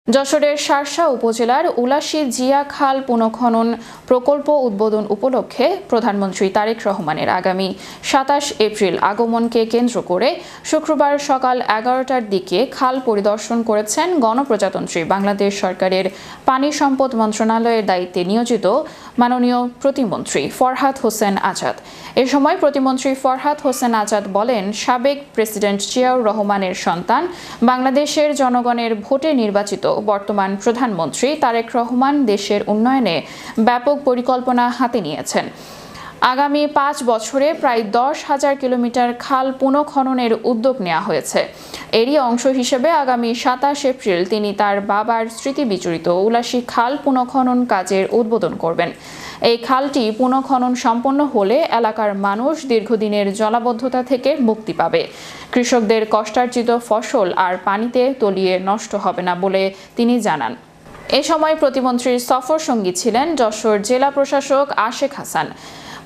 যশোরের শার্শা উপজেলার উলাশী জিয়া খাল পুনঃখনন প্রকল্প উদ্বোধন উপলক্ষে প্রধানমন্ত্রী তারেক রহমানের আগামী ২৭ এপ্রিল আগমনকে কেন্দ্র করে শুক্রবার সকাল ১১টার দিকে খাল পরিদর্শন করেছেন গণপ্রজাতন্ত্রী বাংলাদেশ সরকারের পানি সম্পদ মন্ত্রণালয়ের দায়িত্বে নিয়োজিত মাননীয় প্রতিমন্ত্রী ফরহাদ হোসেন আজাদ। এ সময় প্রতিমন্ত্রী ফরহাদ হোসেন আজাদ বলেন, সাবেক প্রেসিডেন্ট জিয়াউর রহমানের সন্তান বাংলাদেশের জনগণের ভোটে নির্বাচিত বর্তমান প্রধানমন্ত্রী তারেক রহমান দেশের উন্নয়নে ব্যাপক পরিকল্পনা হাতে নিয়েছেন। আগামী ৫ বছরে প্রায় ১০,০০০ কিলোমিটার খাল পুনঃখননের উদ্যোগ নেওয়া হয়েছে। এরই অংশ হিসেবে আগামী ২৭ এপ্রিল তিনি তার বাবার স্মৃতিবিজড়িত উলাশী খাল পুনঃখনন কাজের উদ্বোধন করবেন। এই খালটি পুনঃখনন সম্পন্ন হলে এলাকার মানুষ দীর্ঘদিনের জলাবদ্ধতা থেকে মুক্তি পাবে। কৃষকদের কষ্টার্জিত ফসল আর পানিতে তলিয়ে নষ্ট হবে না বলে তিনি জানান। এ সময় প্রতিমন্ত্রীর সফর সঙ্গী ছিলেন যশোর জেলা প্রশাসক আশেক হাসান,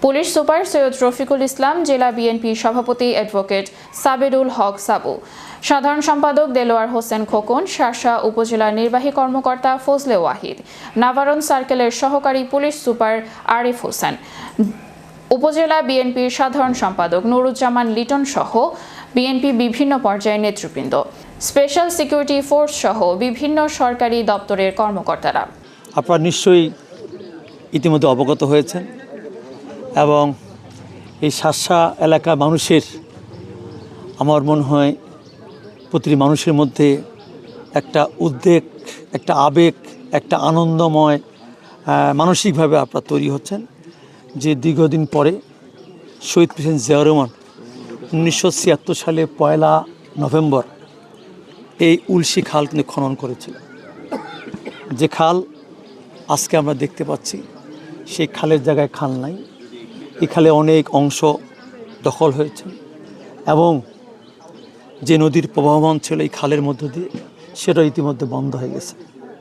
পুলিশ সুপার সৈয়দ রফিকুল ইসলাম, জেলা বিএনপি সভাপতি অ্যাডভোকেট সাবেরুল হক সাবু, সাধারণ সম্পাদক দেলোয়ার হোসেন খোকন, শার্শা উপজেলা নির্বাহী কর্মকর্তা ফজলে ওয়াহিদ, নাভারন সার্কেলের সহকারী পুলিশ সুপার আরিফ হোসেন, উপজেলা বিএনপির সাধারণ সম্পাদক নুরুজ্জামান লিটন সহ বিএনপি বিভিন্ন পর্যায়ের নেতৃবৃন্দ, স্পেশাল সিকিউরিটি ফোর্স সহ বিভিন্ন সরকারি দপ্তরের কর্মকর্তারা। আপনারা নিশ্চয়ই ইতিমধ্যে অবগত হয়েছেন এবং এই শার্শা এলাকার মানুষের, আমার মনে হয় প্রতিটি মানুষের মধ্যে একটা উদ্বেগ, একটা আবেগ, একটা আনন্দময় মানসিকভাবে আপনারা তৈরি হচ্ছেন যে দীর্ঘদিন পরে শহীদ প্রেসিডেন্ট জিয়াউর রহমান ১৯৭৬ সালে ১ নভেম্বর এই উলশী খাল কিন্তু খনন করেছিল। যে খাল আজকে আমরা দেখতে পাচ্ছি, সেই খালের জায়গায় খাল নাই। এই খালে অনেক অংশ দখল হয়েছে এবং যে নদীর প্রবাহমান ছিল এই খালের মধ্য দিয়ে, সেটা ইতিমধ্যে বন্ধ হয়ে গেছে।